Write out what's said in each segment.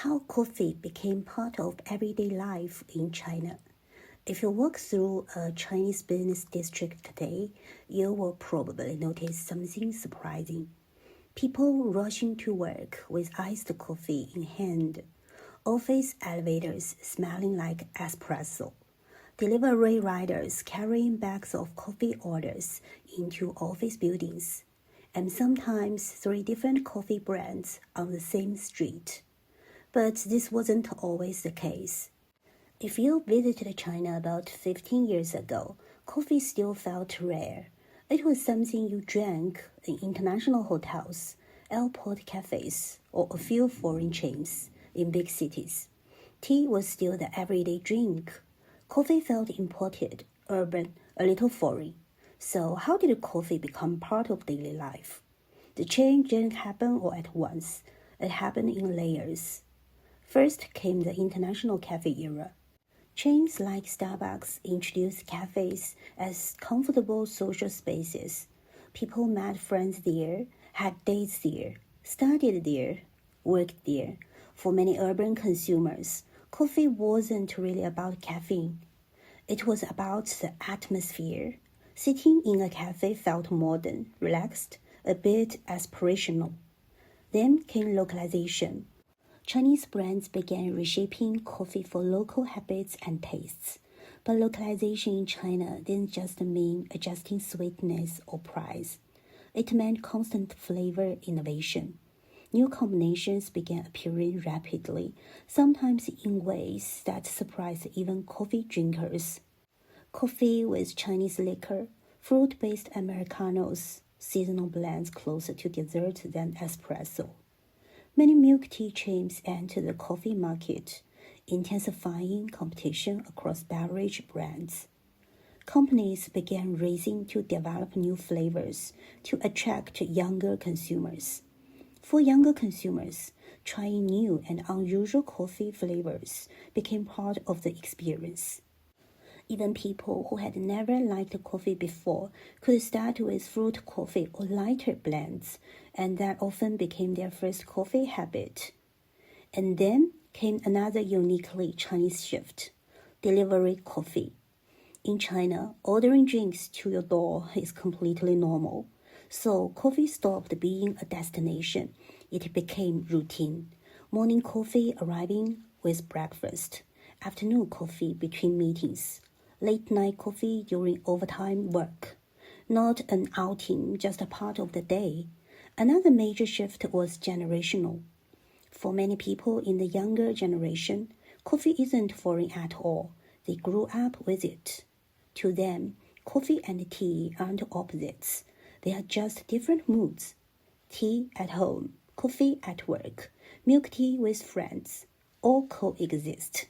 how coffee became part of everyday life in China. If you walk through a Chinese business district today, you will probably notice something surprising. People rushing to work with iced coffee in hand, office elevators smelling like espresso, delivery riders carrying bags of coffee orders into office buildings, and sometimes 3 different coffee brands on the same street. But this wasn't always the case. If you visited China about 15 years ago, coffee still felt rare. It was something you drank in international hotels, airport cafes, or a few foreign chains in big cities. Tea was still the everyday drink. Coffee felt imported, urban, a little foreign. So how did coffee become part of daily life? The change didn't happen all at once. It happened in layers. First came the international cafe era. Chains like Starbucks introduced cafes as comfortable social spaces. People met friends there, had dates there, studied there, worked there. For many urban consumers, coffee wasn't really about caffeine. It was about the atmosphere. Sitting in a cafe felt modern, relaxed, a bit aspirational. Then came localization. Chinese brands began reshaping coffee for local habits and tastes. But localization in China didn't just mean adjusting sweetness or price. It meant constant flavor innovation. New combinations began appearing rapidly, sometimes in ways that surprised even coffee drinkers. Coffee with Chinese liquor, fruit-based Americanos, seasonal blends closer to dessert than espresso. Many milk tea chains entered the coffee market, intensifying competition across beverage brands. Companies began racing to develop new flavors to attract younger consumers. For younger consumers, trying new and unusual coffee flavors became part of the experience. Even people who had never liked coffee before could start with fruit coffee or lighter blends, and that often became their first coffee habit. And then came another uniquely Chinese shift: delivery coffee. In China, ordering drinks to your door is completely normal. So coffee stopped being a destination. It became routine. Morning coffee arriving with breakfast, afternoon coffee between meetings, late night coffee during overtime work. Not an outing, just a part of the day. Another major shift was generational. For many people in the younger generation, coffee isn't foreign at all. They grew up with it. To them, coffee and tea aren't opposites. They are just different moods. Tea at home, coffee at work, milk tea with friends, all coexist.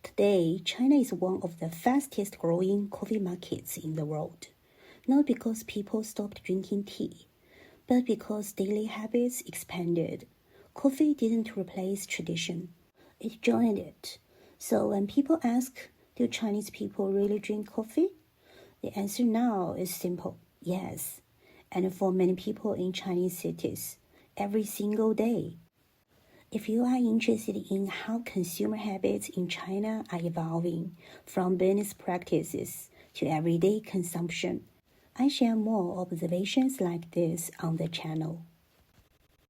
Today, China is one of the fastest growing coffee markets in the world. Not because people stopped drinking tea, but because daily habits expanded. Coffee didn't replace tradition. It joined it. So when people ask, do Chinese people really drink coffee? The answer now is simple: yes. And for many people in Chinese cities, every single day. If you are interested in how consumer habits in China are evolving, from business practices to everyday consumption, I share more observations like this on the channel.